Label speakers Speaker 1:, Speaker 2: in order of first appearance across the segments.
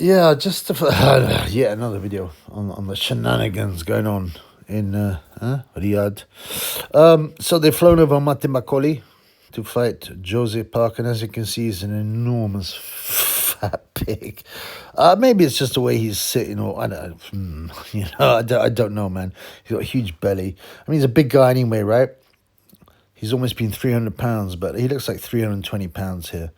Speaker 1: Yeah, just yet another video on the shenanigans going on in Riyadh. So they've flown over Martin Macaulay to fight Joseph Parker, and as you can see, he's an enormous fat pig. Maybe it's just the way he's sitting, or I don't know. I don't know, man. He's got a huge belly. I mean, he's a big guy anyway, right? He's almost been 300 pounds, but he looks like 320 pounds here.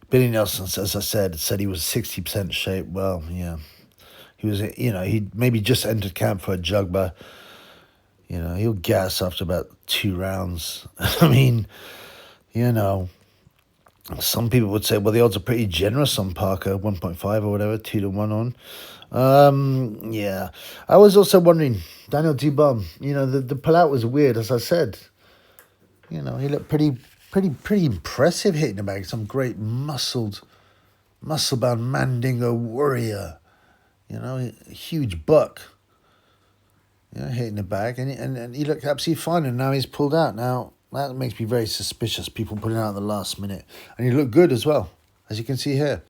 Speaker 1: Billy Nelson, as I said he was 60% shape. Well, yeah. He was, he maybe just entered camp for a jug, but, he'll gas after about 2 rounds. I mean, some people would say, well, the odds are pretty generous on Parker, 1.5 or whatever, 2-1 on. Yeah. I was also wondering, Daniel Dubois, the pullout was weird, as I said. He looked pretty impressive hitting the bag. Some great muscle-bound Mandingo warrior. A huge buck. Hitting the bag. And he looked absolutely fine, and now he's pulled out. Now, that makes me very suspicious, people putting out at the last minute. And he looked good as well, as you can see here.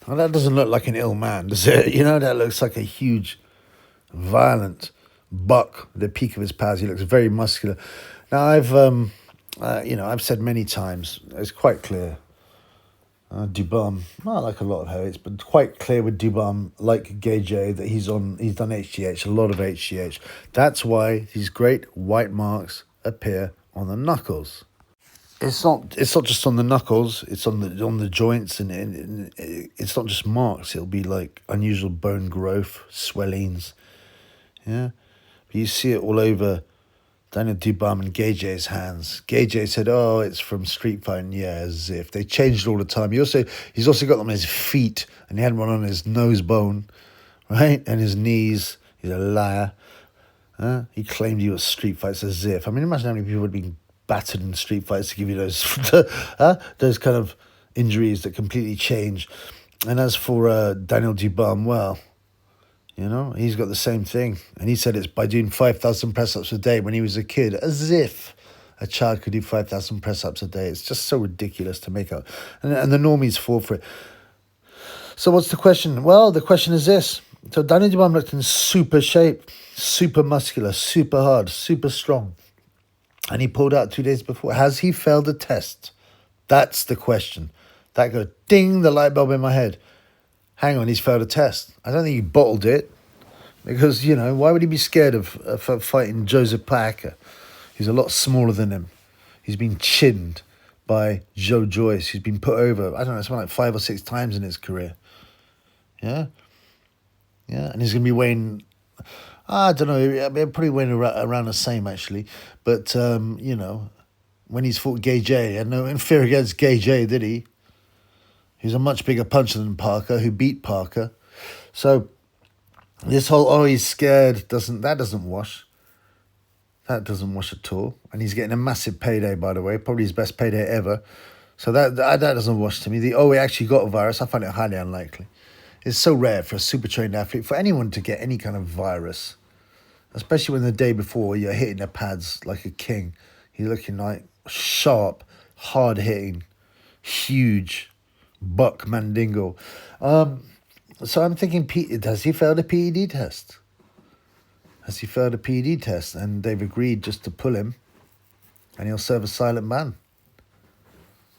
Speaker 1: Well, that doesn't look like an ill man, does it? That looks like a huge, violent buck. The peak of his powers. He looks very muscular. Now, I've said many times, it's quite clear. Dubois, not like a lot of heavyweights, but quite clear with Dubois, like Gage, that he's done HGH, a lot of HGH. That's why these great white marks appear on the knuckles. It's not just on the knuckles, it's on the joints, and it's not just marks. It'll be like unusual bone growth, swellings. Yeah. But you see it all over Daniel Dubois and Gage's hands. Gage said, "Oh, it's from street fighting." Yeah, as if they changed all the time. He's also got them on his feet, and he had one on his nose bone, right, and his knees. He's a liar. He claimed he was street fights, as if. I mean, imagine how many people would have been battered in street fights to give you those kind of injuries that completely change. And as for Daniel Dubois, well, he's got the same thing. And he said it's by doing 5,000 press-ups a day when he was a kid, as if a child could do 5,000 press-ups a day. It's just so ridiculous to make up. And the normies fall for it. So what's the question? Well, the question is this. So Daniel Dubois looked in super shape, super muscular, super hard, super strong. And he pulled out 2 days before. Has he failed a test? That's the question. That goes ding, the light bulb in my head. Hang on, he's failed a test. I don't think he bottled it. Because, why would he be scared of fighting Joseph Parker? He's a lot smaller than him. He's been chinned by Joe Joyce. He's been put over, I don't know, something like 5 or 6 times in his career. Yeah? Yeah, and he's going to be weighing, I don't know, probably weighing around the same, actually. But, when he's fought Gage, he had no fear against Gage, did he? He's a much bigger puncher than Parker, who beat Parker. So this whole, he's scared, doesn't wash. That doesn't wash at all. And he's getting a massive payday, by the way, probably his best payday ever. So that doesn't wash to me. He actually got a virus, I find it highly unlikely. It's so rare for a super trained athlete, for anyone to get any kind of virus, especially when the day before you're hitting the pads like a king. You're looking like sharp, hard hitting, huge buck Mandingo. So I'm thinking, has he failed a PED test? Has he failed a PED test? And they've agreed just to pull him, and he'll serve a silent ban.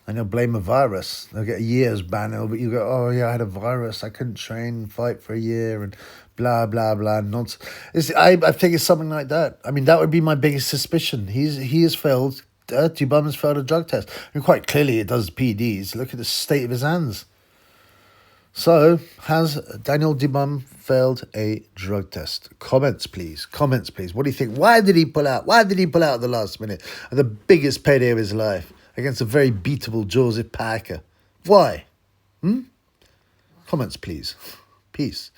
Speaker 1: And he'll blame a virus. They'll get a year's ban. But you go, oh yeah, I had a virus. I couldn't train and fight for a year, and blah blah blah nonsense. I think it's something like that. I mean, that would be my biggest suspicion. He has failed. Dubois has failed a drug test. And quite clearly, it does PEDs. Look at the state of his hands. So, has Daniel Dubois failed a drug test? Comments, please. Comments, please. What do you think? Why did he pull out? Why did he pull out at the last minute? At the biggest payday of his life against a very beatable Joseph Parker. Why? Comments, please. Peace.